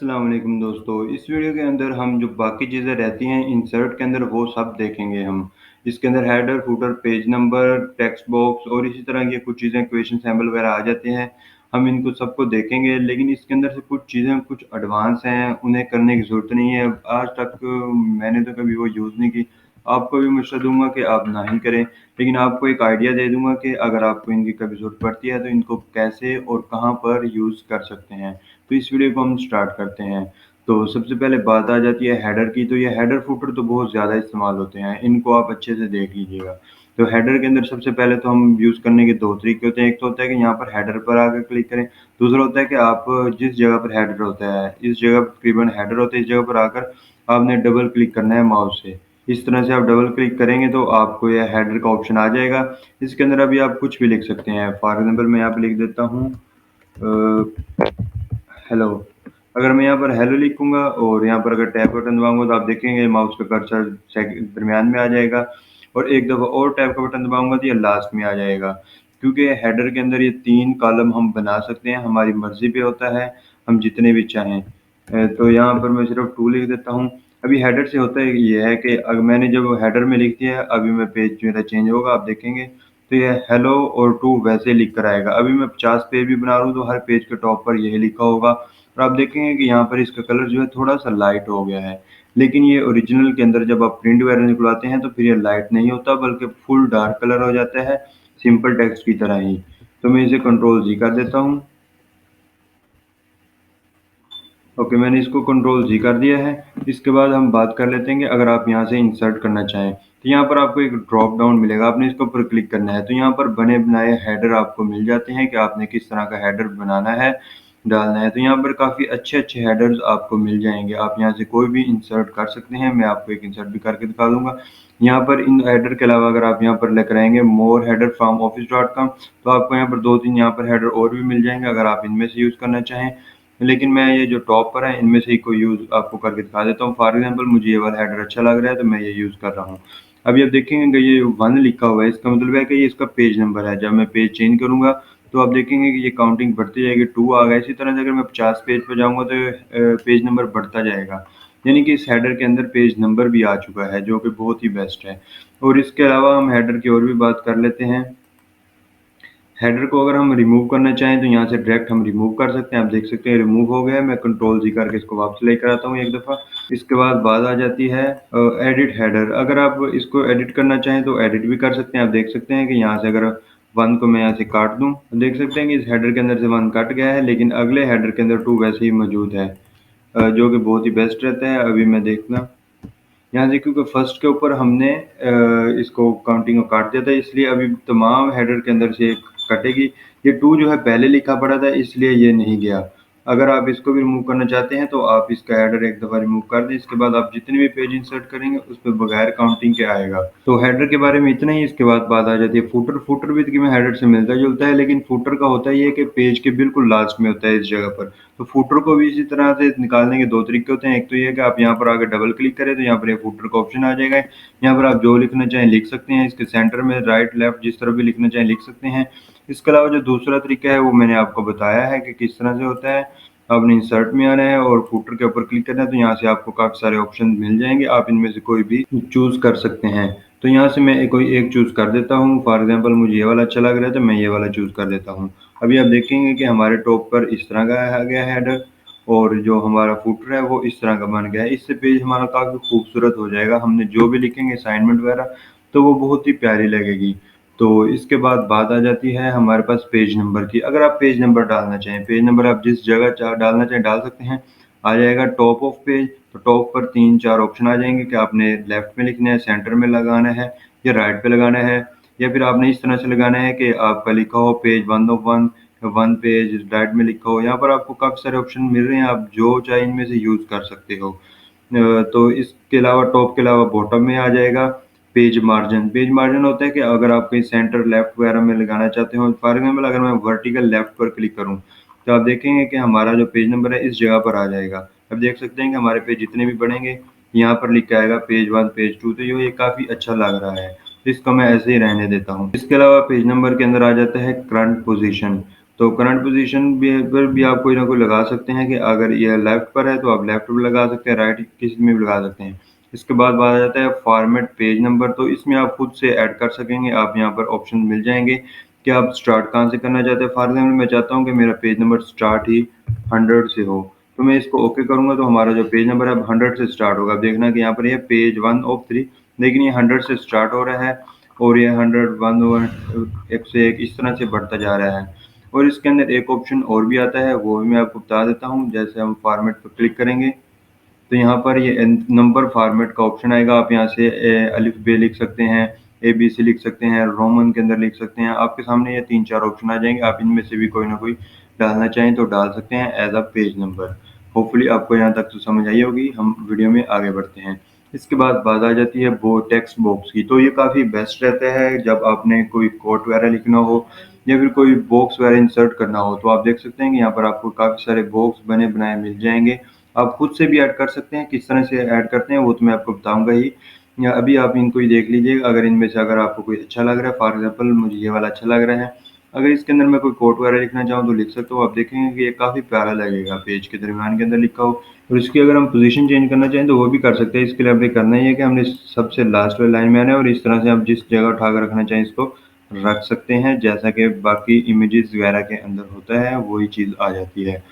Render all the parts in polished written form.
अस्सलाम वालेकुम दोस्तों। इस वीडियो के अंदर हम जो बाकी चीज़ें रहती हैं इंसर्ट के अंदर वो सब देखेंगे हम। इसके अंदर header, footer, page number, text box और इसी तरह की कुछ चीज़ें क्वेश्चन सैंपल वगैरह आ जाते हैं। हम इनको सबको देखेंगे, लेकिन इसके अंदर से कुछ चीज़ें कुछ एडवांस हैं, उन्हें करने की ज़रूरत नहीं है। आज तक मैंने तो कभी वो यूज़ नहीं की। आपको भी मशवरा दूँगा कि आप ना ही करें, लेकिन आपको एक आइडिया दे दूँगा कि अगर आपको इनकी कभी ज़रूरत पड़ती है तो इनको कैसे और कहाँ पर यूज़ कर सकते हैं। तो इस वीडियो को हम स्टार्ट करते हैं। तो सबसे पहले बात आ जाती है हेडर की, तो ये हेडर फुटर तो बहुत ज़्यादा इस्तेमाल होते हैं, इनको आप अच्छे से देख लीजिएगा। तो हेडर के अंदर सबसे पहले तो हम यूज़ करने के 2 तरीके होते हैं, एक तो होता है कि यहाँ पर हेडर पर आकर क्लिक करें, दूसरा होता है कि आप जिस जगह पर हेडर होता है, इस जगह पर तकरीबन हेडर होता है, इस जगह पर आकर आपने डबल क्लिक करना है माउस से। इस तरह से आप डबल क्लिक करेंगे तो आपको ये हेडर का ऑप्शन आ जाएगा। इसके अंदर अभी आप कुछ भी लिख सकते हैं, फॉर एग्ज़ाम्पल मैं यहाँ पे लिख देता हूँ हेलो। अगर मैं यहाँ पर हेलो लिखूँगा और यहाँ पर अगर टैब बटन दबाऊँगा तो आप देखेंगे माउस का कर्सर दरमियान में आ जाएगा और एक दफ़ा और टैब का बटन दबाऊँगा तो ये लास्ट में आ जाएगा। क्योंकि हेडर के अंदर ये 3 कॉलम हम बना सकते हैं, हमारी मर्ज़ी पे होता है, हम जितने भी चाहें। तो यहाँ पर मैं सिर्फ़ 2 लिख देता हूँ। अभी हेडर से होता है ये है कि मैंने जब हेडर में लिख दिया है, अभी मैं पेज मेरा चेंज होगा, आप देखेंगे तो ये हेलो और टू वैसे लिख कर आएगा। अभी मैं 50 पेज भी बना रहा हूँ तो हर पेज के टॉप पर यही लिखा होगा और आप देखेंगे कि यहाँ पर इसका कलर जो है थोड़ा-सा लाइट हो गया है। लेकिन ये ओरिजिनल के अंदर जब आप प्रिंट वगैरह निकलवाते हैं तो फिर ये लाइट नहीं होता बल्कि फुल डार्क कलर हो जाता है, सिंपल टेक्स्ट की तरह ही। तो मैं इसे कंट्रोल जी कर देता हूँ। ओके, मैंने इसको कंट्रोल जी कर दिया है। इसके बाद हम बात कर लेते हैं कि अगर आप यहाँ से इंसर्ट करना चाहें, तो यहाँ पर आपको एक ड्रॉप डाउन मिलेगा, आपने इसके ऊपर क्लिक करना है। तो यहाँ पर बने बनाए हेडर आपको मिल जाते हैं कि आपने किस तरह का हेडर बनाना है, डालना है। तो यहाँ पर काफ़ी अच्छे-अच्छे हेडर्स आपको मिल जाएँगे। आप यहाँ से कोई भी इंसर्ट कर सकते हैं, मैं आपको एक इंसर्ट भी करके दिखा दूँगा। यहाँ पर इन हेडर के अलावा अगर आप यहाँ पर लेकर आएँगे more header from office dot com, तो आपको यहाँ पर 2-3 यहाँ पर हेडर और भी मिल जाएँगे अगर आप इनमें से यूज़ करना चाहें। लेकिन मैं ये जो टॉप पर है इनमें से ही कोई यूज़ आपको करके दिखा देता हूँ। फॉर एग्ज़ाम्पल मुझे ये वाला हेडर अच्छा लग रहा है तो मैं ये यूज़ कर रहा हूँ। अभी आप देखेंगे कि ये 1 लिखा हुआ है, इसका मतलब है कि ये इसका पेज नंबर है। जब मैं पेज चेंज करूँगा तो आप देखेंगे कि ये काउंटिंग बढ़ती जाएगी, 2 आ गया। इसी तरह से अगर मैं 50 पेज पे जाऊँगा तो पेज नंबर बढ़ता जाएगा। यानी कि इस हेडर के अंदर पेज नंबर भी आ चुका है जो कि बहुत ही बेस्ट है। और इसके अलावा हम हेडर की और भी बात कर लेते हैं। हेडर को अगर हम रिमूव करना चाहें तो यहाँ से डायरेक्ट हम रिमूव कर सकते हैं। आप देख सकते हैं रिमूव हो गया है। मैं कंट्रोल जी करके इसको वापस लेकर आता हूँ एक दफ़ा। इसके बाद बात आ जाती है एडिट हेडर। अगर आप इसको एडिट करना चाहें तो एडिट भी कर सकते हैं। आप देख सकते हैं कि यहाँ से अगर 1 को मैं यहाँ से काट दूँ, तो देख सकते हैं कि इस हेडर के अंदर से 1 कट गया है, लेकिन अगले हेडर के अंदर 2 वैसे ही मौजूद है, जो कि बहुत ही बेस्ट रहता है। अभी मैं देखना यहाँ से क्योंकि फर्स्ट के ऊपर हमने इसको काउंटिंग को काट दिया था, इसलिए अभी तमाम हेडर के अंदर से कटेगी। ये 2 जो है पहले लिखा पड़ा था इसलिए ये नहीं गया। अगर आप इसको भी रिमूव करना चाहते हैं तो आप इसका हेडर एक दफ़ा रिमूव कर दें, इसके बाद आप जितने भी पेज इंसर्ट करेंगे उसपे बगैर काउंटिंग के आएगा। तो हेडर के बारे में इतना ही। इसके बाद बात आ जाती है फुटर। फुटर भी तकरीबन हेडर से मिलता-जुलता है, लेकिन फुटर का होता ये है कि पेज के बिल्कुल लास्ट में होता है इस जगह पर। तो फुटर को भी इसी तरह से निकालने के 2 तरीके होते हैं। एक तो ये है कि आप यहाँ पर आके डबल क्लिक करें तो यहाँ पर ये फुटर का ऑप्शन आ जाएगा। यहाँ पर आप जो लिखना चाहें लिख सकते हैं। इसके सेंटर में राइट, लेफ्ट जिस तरह भी लिखना चाहें लिख सकते हैं। इसके अलावा जो दूसरा तरीका है वो मैंने आपको बताया है कि किस तरह से होता है। आपने इंसर्ट में आना है और फुटर के ऊपर क्लिक करना है तो यहाँ से आपको काफ़ी सारे ऑप्शन मिल जाएँगे। आप इनमें से कोई भी चूज़ कर सकते हैं। तो यहाँ से मैं कोई एक चूज़ कर देता हूँ। फॉर एग्ज़ाम्पल मुझे ये वाला अच्छा लग रहा है तो मैं ये वाला चूज़ कर देता हूँ। अभी आप देखेंगे कि हमारे टॉप पर इस तरह का आ गया है हेडर और जो हमारा फुटर है वो इस तरह का बन गया है। इससे पेज हमारा काफ़ी खूबसूरत हो जाएगा। हमने जो भी लिखेंगे असाइनमेंट वगैरह तो वो बहुत ही प्यारी लगेगी। तो इसके बाद बात आ जाती है हमारे पास पेज नंबर की। अगर आप पेज नंबर डालना चाहें, पेज नंबर आप जिस जगह डालना चाहें डाल सकते हैं। आ जाएगा टॉप ऑफ पेज, तो टॉप पर 3-4 ऑप्शन आ जाएँगे कि आपने लेफ्ट में लिखना है, सेंटर में लगाना है या राइट पे लगाना है, या फिर आपने इस तरह से लगाना है कि आपका लिखा हो पेज 1 ऑफ 1, 1 पेज राइट में लिखा हो। यहाँ पर आपको काफ़ी सारे ऑप्शन मिल रहे हैं, आप जो चाहे इनमें से यूज़ कर सकते हो। तो इसके अलावा टॉप के अलावा बॉटम में आ जाएगा पेज मार्जिन। पेज मार्जिन होता है कि अगर आप कहीं सेंटर लेफ्ट वगैरह में लगाना चाहते हो, फॉर एग्ज़ाम्पल अगर मैं वर्टिकल लेफ्ट पर क्लिक करूँ, तो आप देखेंगे कि हमारा जो पेज नंबर है इस जगह पर आ जाएगा। अब देख सकते हैं कि हमारे पेज जितने भी बढ़ेंगे, यहाँ पर लिखा आएगा पेज 1, पेज 2, तो ये काफ़ी अच्छा लग रहा है। तो इसको मैं ऐसे ही रहने देता हूँ। इसके अलावा पेज नंबर के अंदर आ जाता है करंट पोज़ीशन। तो करंट पोजीशन भी पर भी आप कोई ना कोई लगा सकते हैं कि अगर ये लेफ्ट पर है तो आप लेफ्ट पर लगा सकते हैं, राइट किसी में भी लगा सकते हैं। इसके बाद बात आ जाता है फॉर्मेट पेज नंबर, तो इसमें आप खुद से ऐड कर सकेंगे, आप यहाँ पर ऑप्शन मिल जाएँगे कि आप स्टार्ट कहाँ से करना चाहते हैं। फॉर एग्ज़ाम्पल मैं चाहता हूँ कि मेरा पेज नंबर स्टार्ट ही 100 से हो, तो मैं इसको ओके करूँगा तो हमारा जो पेज नंबर है अब 100 से स्टार्ट होगा। आप देखना कि यहाँ पर ये पेज 1 ऑफ 3, लेकिन ये 100 से स्टार्ट हो रहा है और ये 100 1 ओवर 101 इस तरह से बढ़ता जा रहा है। और इसके अंदर एक ऑप्शन और भी आता है, वो भी मैं आपको बता देता हूँ। जैसे हम फॉर्मेट पर क्लिक करेंगे तो यहाँ पर ये नंबर फॉर्मेट का ऑप्शन आएगा। आप यहाँ से अलिफ बे लिख सकते हैं, एबीसी लिख सकते हैं, रोमन के अंदर लिख सकते हैं। आपके सामने ये 3-4 ऑप्शन आ जाएँगे, आप इनमें से भी कोई ना कोई डालना चाहें तो डाल सकते हैं as a page number. Hopefully आपको यहाँ तक तो समझ आई होगी, हम वीडियो में आगे बढ़ते हैं। इसके बाद बात आ जाती है वो टेक्स्ट बॉक्स की, तो ये काफ़ी बेस्ट रहता है जब आपने कोई कोट वगैरह लिखना हो या फिर कोई बॉक्स वगैरह इंसर्ट करना हो, तो आप देख सकते हैं कि यहाँ पर आपको काफ़ी सारे बॉक्स बने बनाए मिल जाएँगे। आप खुद से भी ऐड कर सकते हैं, किस तरह से ऐड करते हैं वो तो मैं आपको बताऊँगा ही। या अभी आप इनको ही देख लीजिए, अगर इनमें से अगर आपको कोई अच्छा लग रहा है, फॉर एग्ज़ाम्पल मुझे ये वाला अच्छा लग रहा है, अगर इसके अंदर मैं कोई कोट वगैरह लिखना चाहूँ तो लिख सकता हूँ। आप देखेंगे कि ये काफ़ी प्यारा लगेगा, पेज के दरमियान के अंदर लिखा हो। और इसकी अगर हम पोज़ीशन चेंज करना चाहें तो वो भी कर सकते हैं। इसके लिए हमें करना ये है कि हमने सबसे लास्ट वाली लाइन में आना है और इस तरह से आप जिस जगह उठा कर रखना चाहें इसको रख सकते हैं, जैसा कि बाकी इमेजेस वगैरह के अंदर होता है, वही चीज़ आ जाती है।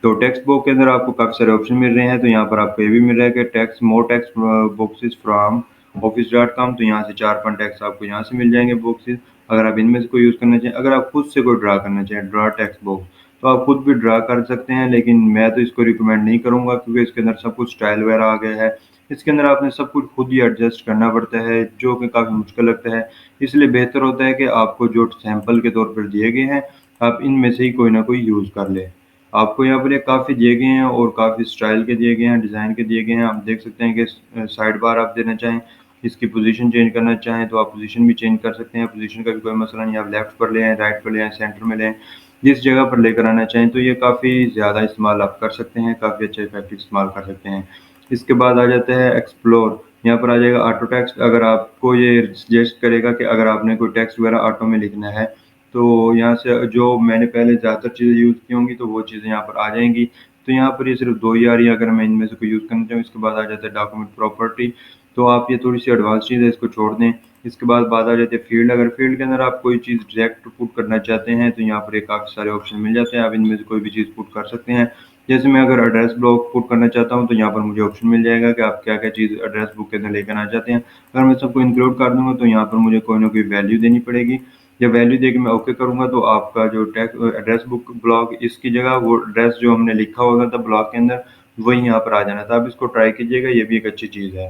तो टेक्स्ट बुक के अंदर आपको काफ़ी सारे ऑप्शन मिल रहे हैं, तो यहाँ पर आपको ये भी मिल रहा है कि text more text boxes from office.com, तो यहाँ से 4 टेक्स्ट आपको यहाँ से मिल जाएँगे बॉक्सेस। अगर आप इनमें से कोई यूज़ करना चाहें, अगर आप खुद से कोई ड्रा करना चाहें, ड्रा टेक्स्ट बॉक्स, तो आप खुद भी ड्रा कर सकते हैं, लेकिन मैं तो इसको रिकमेंड नहीं करूँगा क्योंकि इसके अंदर सब कुछ स्टाइल वगैरह आ गया है। इसके अंदर आपने सब कुछ खुद ही एडजस्ट करना पड़ता है, जो कि काफ़ी मुश्किल लगता है। इसलिए बेहतर होता है कि आपको जो सैंपल के तौर पर दिए गए हैं, आप इनमें से ही कोई ना कोई यूज़ कर लें। आपको यहाँ पर ये काफ़ी दिए गए हैं और काफ़ी स्टाइल के दिए गए हैं, डिज़ाइन के दिए गए हैं। आप देख सकते हैं कि साइड बार आप देना चाहें, इसकी पोज़ीशन चेंज करना चाहें तो आप पोज़ीशन भी चेंज कर सकते हैं। पोज़ीशन का भी कोई मसला नहीं है, आप लेफ्ट पर ले आएँ, राइट पर ले आएँ, सेंटर में ले आएँ, जिस जगह पर लेकर आना चाहें, तो ये काफ़ी ज़्यादा इस्तेमाल आप कर सकते हैं, काफ़ी अच्छा इफ़ेक्टिव इस्तेमाल कर सकते हैं। इसके बाद आ जाता है एक्सप्लोर, यहाँ पर आ जाएगा ऑटो टेक्स्ट। अगर आपको ये सजेस्ट करेगा कि अगर आपने कोई टेक्स्ट वगैरह ऑटो में लिखना है, तो यहाँ से जो मैंने पहले ज़्यादातर चीज़ें यूज़ की होंगी, तो वो चीज़ें यहाँ पर आ जाएँगी। तो यहाँ पर ये सिर्फ़ 2 ही आ रही है, अगर मैं इनमें से कोई यूज़ करना चाहूँ। इसके बाद आ जाता है डॉक्यूमेंट प्रॉपर्टी, तो आप ये थोड़ी-सी एडवांस चीज़ है, इसको छोड़ दें। इसके बाद बात आ जाती है फ़ील्ड, अगर फ़ील्ड के अंदर आप कोई चीज़ डायरेक्ट पुट करना चाहते हैं, तो यहाँ पर ये काफ़ी सारे ऑप्शन मिल जाते हैं, आप इनमें से कोई भी चीज़ पुट कर सकते हैं। जैसे मैं अगर एड्रेस बुक पुट करना चाहता हूँ, तो यहाँ पर मुझे ऑप्शन मिल जाएगा कि आप क्या-क्या चीज़ एड्रेस बुक के अंदर लेकर आना चाहते हैं। अगर मैं सबको इंक्लूड कर दूँगा, तो यहाँ पर मुझे कोई ना कोई वैल्यू देनी पड़ेगी। जब वैल्यू देके मैं ओके करूँगा, तो आपका जो एड्रेस बुक ब्लॉक इसकी जगह वो एड्रेस जो हमने लिखा होगा था ब्लॉक के अंदर, वही यहाँ पर आ जाना था। आप इसको ट्राई कीजिएगा, ये भी एक अच्छी चीज़ है।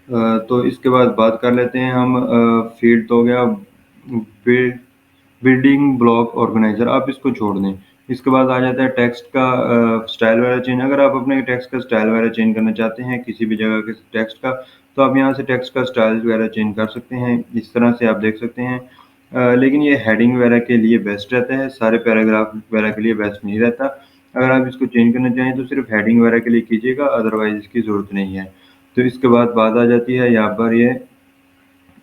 तो इसके बाद बात कर लेते हैं हम फ़ील्ड तो हो गया, बिल्ड बिल्डिंग ब्लॉक ऑर्गेनाइज़र, आप इसको छोड़ दें। इसके बाद आ जाता है टेक्स्ट का स्टाइल वगैरह चेंज, अगर आप अपने टेक्स्ट का स्टाइल वगैरह चेंज करना चाहते हैं किसी भी जगह के टेक्स्ट का, तो आप यहाँ से टेक्स्ट का स्टाइल वगैरह चेंज कर सकते हैं। इस तरह से आप देख सकते हैं। लेकिन ये हेडिंग वगैरह के लिए बेस्ट रहता है, सारे पैराग्राफ वगैरह के लिए बेस्ट नहीं रहता। अगर आप इसको चेंज करना चाहें तो सिर्फ़ हेडिंग वगैरह के लिए कीजिएगा, अदरवाइज़ इसकी ज़रूरत नहीं है। तो इसके बाद बात आ जाती है यहाँ पर ये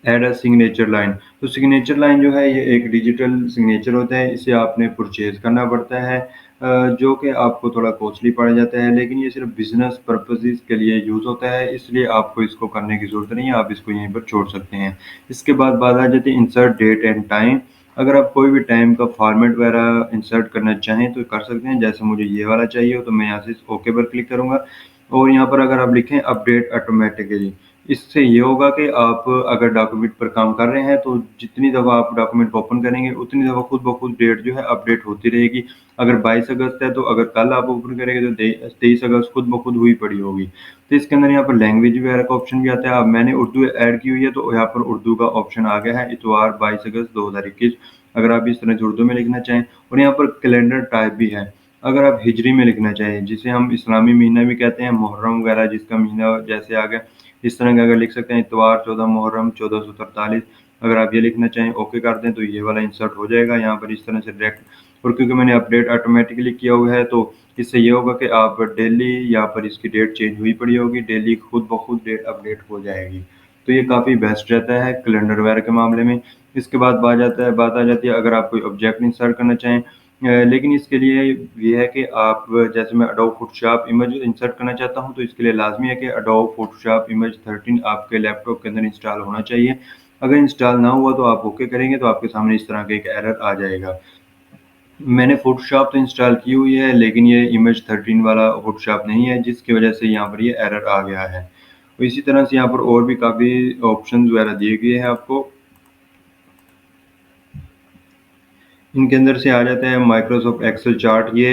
ऐड अ सिग्नेचर लाइन। तो सिग्नेचर लाइन जो है ये एक डिजिटल सिग्नेचर होता है, इसे आपने परचेज़ करना पड़ता है, जो कि आपको थोड़ा कॉस्टली पड़ जाता है, लेकिन ये सिर्फ़ बिज़नेस पर्पसेज़ के लिए यूज़ होता है, इसलिए आपको इसको करने की ज़रूरत नहीं है, आप इसको यहीं पर छोड़ सकते हैं। इसके बाद बात आ जाती है इंसर्ट डेट एंड टाइम। अगर आप कोई भी टाइम का फ़ॉर्मेट वगैरह इंसर्ट करना चाहें तो कर सकते हैं, जैसे मुझे ये वाला चाहिए हो तो मैं यहाँ से ओके पर क्लिक करूँगा और यहाँ पर अगर आप लिखें अपडेट ऑटोमैटिकली, इससे ये होगा कि आप अगर डॉक्यूमेंट पर काम कर रहे हैं, तो जितनी दफ़ा आप डॉक्यूमेंट को ओपन करेंगे, उतनी दफ़ा खुद ब खुद डेट जो है अपडेट होती रहेगी। अगर 22 अगस्त है, तो अगर कल आप ओपन करेंगे तो 23 अगस्त खुद ब खुद हुई पड़ी होगी। तो इसके अंदर यहाँ पर लैंग्वेज वगैरह का ऑप्शन भी आता है। अब मैंने उर्दू ऐड की हुई है, तो यहाँ पर उर्दू का ऑप्शन आ गया है, इतवार 22 अगस्त 2021। अगर आप इस तरह से उर्दू में लिखना चाहें, और यहाँ पर कैलेंडर टाइप भी है। अगर आप हिजरी में लिखना चाहें, जिसे हम इस्लामी महीना भी कहते हैं, मुहर्रम वगैरह जिसका महीना जैसे आ गया, इस तरह का अगर लिख सकते हैं इतवार 14 मुहर्रम 1443। अगर आप ये लिखना चाहें ओके कर दें, तो ये वाला इंसर्ट हो जाएगा यहाँ पर इस तरह से डायरेक्ट। और क्योंकि मैंने अपडेट ऑटोमेटिकली किया हुआ है, तो इससे ये होगा कि आप डेली यहाँ पर इसकी डेट चेंज हुई पड़ी होगी, डेली खुद ब खुद डेट अपडेट हो जाएगी। तो ये काफ़ी बेस्ट रहता है कैलेंडर वगैरह के मामले में। इसके बाद बात आ जाती है अगर आप कोई ऑब्जेक्ट इंसर्ट करना चाहें लेकिन इसके लिए ये है कि आप जैसे मैं एडोब फ़ोटोशॉप इमेज इंसर्ट करना चाहता हूँ, तो इसके लिए लाज़मी है कि एडोब फ़ोटोशॉप इमेज 13 आपके लैपटॉप के अंदर इंस्टॉल होना चाहिए। अगर इंस्टॉल ना हुआ तो आप ओके करेंगे तो आपके सामने इस तरह का एक एरर आ जाएगा। मैंने फ़ोटोशॉप तो इंस्टॉल की हुई है, लेकिन ये इमेज 13 वाला फ़ोटोशॉप नहीं है, जिसकी वजह से यहाँ पर ये एरर आ गया है। तो इसी तरह से यहाँ पर और भी काफ़ी ऑप्शंस वगैरह दिए गए हैं आपको। इनके अंदर से आ जाता है माइक्रोसॉफ्ट एक्सेल चार्ट, ये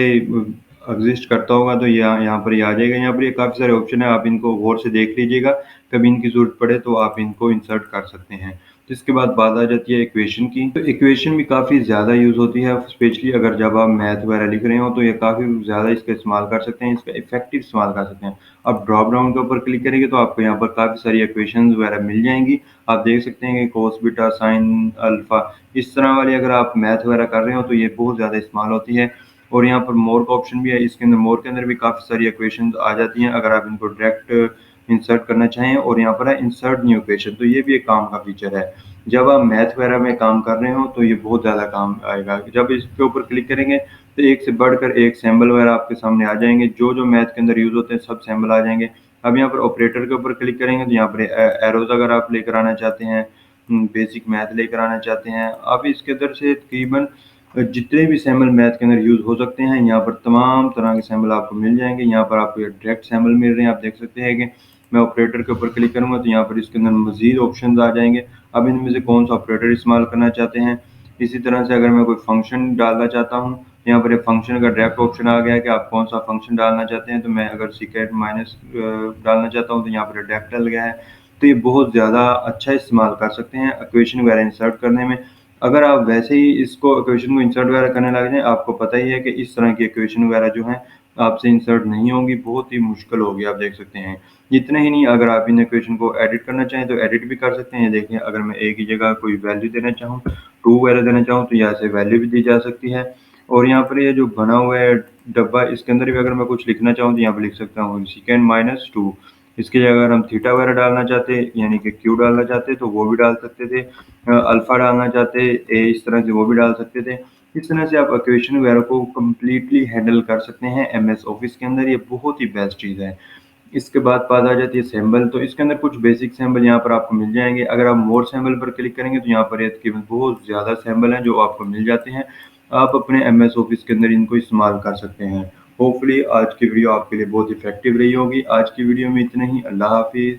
एग्ज़िस्ट करता होगा तो यहाँ यहाँ पर ये आ जाएगा। यहाँ पर ये काफ़ी सारे ऑप्शन है, आप इनको गौर से देख लीजिएगा, कभी इनकी ज़रूरत पड़े तो आप इनको इंसर्ट कर सकते हैं। तो इसके बाद बात आ जाती है इक्वेशन की, तो इक्वेशन भी काफ़ी ज़्यादा यूज़ होती है, स्पेशली अगर जब आप मैथ वगैरह लिख रहे हों तो ये काफ़ी ज़्यादा इसका इस्तेमाल कर सकते हैं, इसका इफ़ेक्टिव इस्तेमाल कर सकते हैं। आप ड्रॉप डाउन के ऊपर क्लिक करेंगे तो आपको यहाँ पर काफ़ी सारी इक्वेशंस वगैरह मिल जाएँगी। आप देख सकते हैं कि कॉस, बीटा, साइन, अल्फ़ा इस तरह वाली अगर आप मैथ वगैरह कर रहे हो तो ये बहुत ज़्यादा इस्तेमाल होती है। और यहाँ पर मोर का ऑप्शन भी है, इसके अंदर मोर के अंदर भी काफ़ी सारी इक्वेशंस आ जाती हैं अगर आप इनको डायरेक्ट इंसर्ट करना चाहें। और यहाँ पर है इंसर्ट न्यू इक्वेशन, तो ये भी एक काम का फीचर है। जब आप मैथ वगैरह में काम कर रहे हो तो ये बहुत ज़्यादा काम आएगा। जब इसके ऊपर क्लिक करेंगे तो एक से बढ़कर एक सिंबल वगैरह आपके सामने आ जाएँगे, जो मैथ के अंदर यूज़ होते हैं सब सिंबल आ जाएँगे। अब यहाँ पर ऑपरेटर के ऊपर क्लिक करेंगे तो यहाँ पर एरोज़ अगर आप लेकर आना चाहते हैं, बेसिक मैथ लेकर आना चाहते हैं, आप इसके अंदर से तकरीबन जितने भी सैंपल मैथ के अंदर यूज़ हो सकते हैं, यहाँ पर तमाम तरह के सैंपल आपको मिल जाएँगे। यहाँ पर आपको ये डायरेक्ट सैंपल मिल रहे हैं, आप देख सकते हैं कि मैं ऑपरेटर के ऊपर क्लिक करूँगा तो यहाँ पर इसके अंदर मज़ीद ऑप्शंस आ जाएँगे। अब इनमें से कौन-सा ऑपरेटर इस्तेमाल करना चाहते हैं। इसी तरह से अगर मैं कोई फ़ंक्शन डालना चाहता हूँ, यहाँ पर एक फ़ंक्शन का डायरेक्ट ऑप्शन आ गया है कि आप कौन-सा फ़ंक्शन डालना चाहते हैं, तो मैं अगर सेकेंड माइनस डालना चाहता हूँ, तो यहाँ पर डायरेक्ट डल गया है। तो ये बहुत ज़्यादा अच्छा इस्तेमाल कर सकते हैं इक्वेशन वगैरह इंसर्ट करने में। अगर आप वैसे ही इसको इक्वेशन को इंसर्ट वगैरह करने लग जाएँ, आपको पता ही है कि इस तरह की इक्वेशन वगैरह जो हैं, आपसे इंसर्ट नहीं होंगी, बहुत ही मुश्किल होगी, आप देख सकते हैं। इतना ही नहीं, अगर आप इन इक्वेशन को एडिट करना चाहें, तो एडिट भी कर सकते हैं। देखिए, अगर मैं एक ही जगह कोई वैल्यू देना चाहूँ, 2 वगैरह देना चाहूँ, तो यहाँ से वैल्यू भी दी जा सकती है। और यहाँ पर ये जो बना हुआ है डब्बा, इसके अंदर भी अगर मैं कुछ लिखना चाहूँ, तो यहाँ पे लिख सकता हूँ सेकेंड माइनस 2। इसकी जगह अगर हम थीटा वगैरह डालना चाहते, यानी कि क्यू डालना चाहते, तो वो भी डाल सकते थे। अल्फ़ा डालना चाहते, ए इस तरह से वो भी डाल सकते थे। इस तरह से आप इक्वेशन वगैरह को कंप्लीटली हैंडल कर सकते हैं एमएस ऑफिस के अंदर, ये बहुत ही बेस्ट चीज़ है। इसके बाद बात आ जाती है सिंबल, तो इसके अंदर कुछ बेसिक सिंबल यहाँ पर आपको मिल जाएँगे। अगर आप मोर सिंबल पर क्लिक करेंगे तो यहाँ पर ये तकरीबन बहुत ज़्यादा सिंबल हैं जो आपको मिल जाते हैं। आप अपने एमएस ऑफिस के अंदर इनको इस्तेमाल कर सकते हैं। होपफुली आज की वीडियो आपके लिए बहुत इफ़ेक्टिव रही होगी। आज की वीडियो में इतना ही। अल्लाह हाफ़िज़।